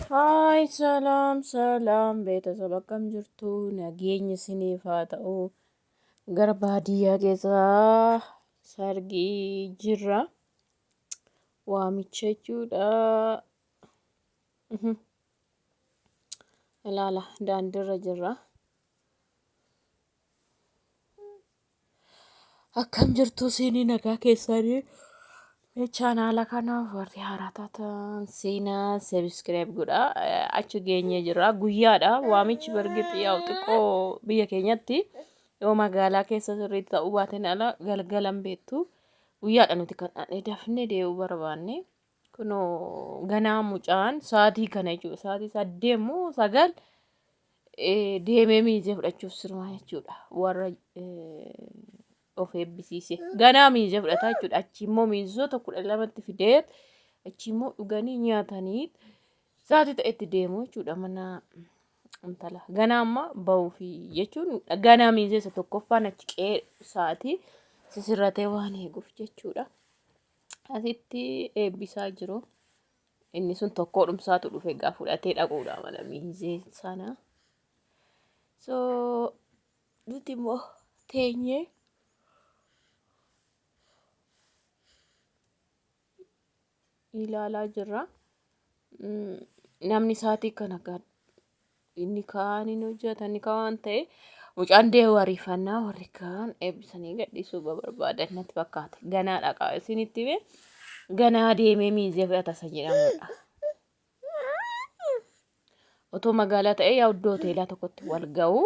Hai, salam, salam. Beeta akkam jirtu nageenya isiniif haa ta'u. Gara baadiyyaa keessaa sargii jirra. Waamicha jechuudha. Ilaala daandiirra jirra. Akkam jirtu isinii nagaa keessanii. Chaanaala kanaaf warri haaraa taatan seenaa sabiskiraayib godha. Achi geenye jirra. Guyyaadha. Waamichi bargixi yaa'u xiqqoo biyya keenyatti yoo magaalaa keessa sirriitti ta'uu baateen ala galgalan beektu. Guyyaadha nuti kan dafnee deemuu barbaanne. Kunoo ganaa mucaan sa'aatii kana jechuudha. Sa'aatii 8 moo 9 deemee miizee fudhachuuf sirmaa jechuudha. Warra of eebbisiise. Ganaa miizee fudhataa jechuudha. Achi immoo miizota 12tti fidee achi immoo dhuganii nyaatanii sa'aatii ta'etti deemu jechuudha mana intala. Ganaa amma ba'uufi jechuun ganaa miizee isa tokkoffaan achi qe'ee sa'aatii sisirratee waan eeguuf jechuudha. Asitti eebbisaa jiru. Inni sun tokko dhumsaatu dhufe egaa fudhatee dhaquudha mala miizee sana. So nuti immoo teenyee ilaalaa jirra. Namni sa'aatii kana inni kaan hin hojjetan inni kaan ta'e mucaan deemu ariifannaa warri kaan eebbisanii gadhiisuu barbaadan natti fakkaate. Ganaa dhaqaa isinitti hime ganaa deemee miizee fudhata isa jedhamudha. Otoo magaalaa ta'e yaa iddoo hoteelaa tokkotti wal ga'u.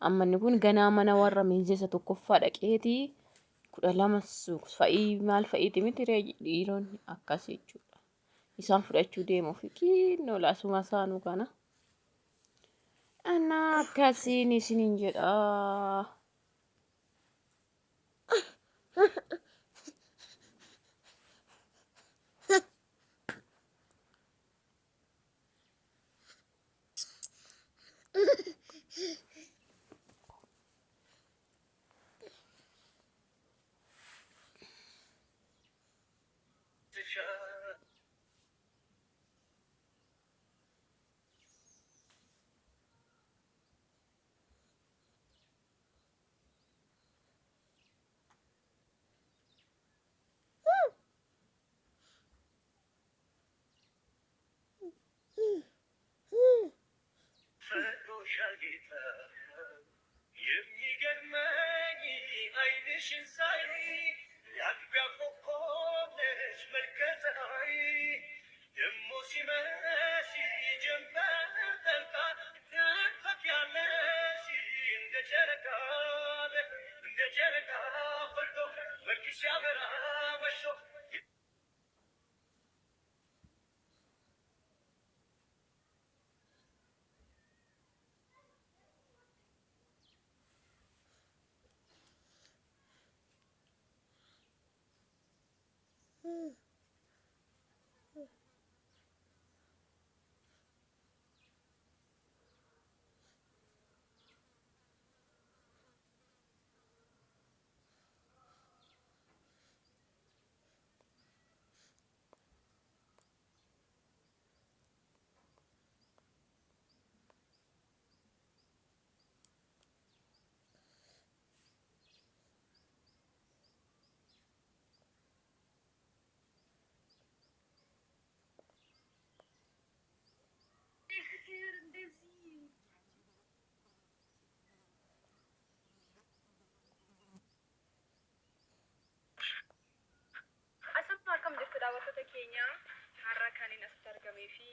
Amma inni kun ganaa mana warra miizee isa tokkoffaa dhaqeetii 12 fa'ii maal fa'iiti miti dhiironni akkas jechuudha. Isaan fudhachuu deemuuf kiinoo laasuma isaanuu kana. Ana akkasiin isiniin jedha. Akkam jirtu daawwattoota keenya har'a kan inni asitti argamee fi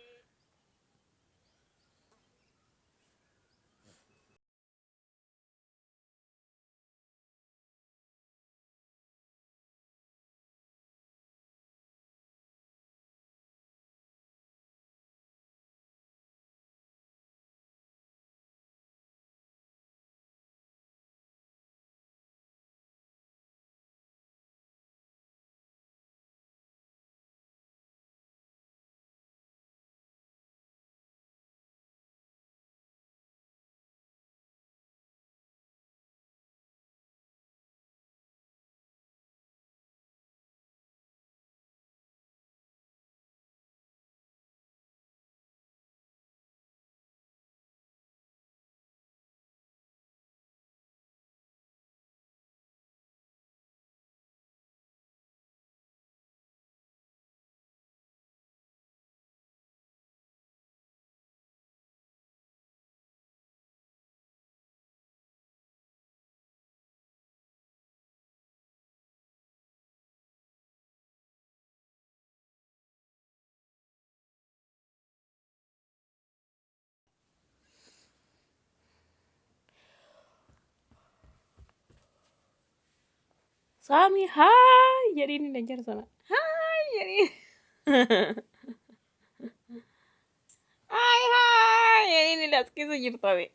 Saami haa jedhiin na jara sana. Haa jedhiin. Hai hai jedhiin as keessa jirta be.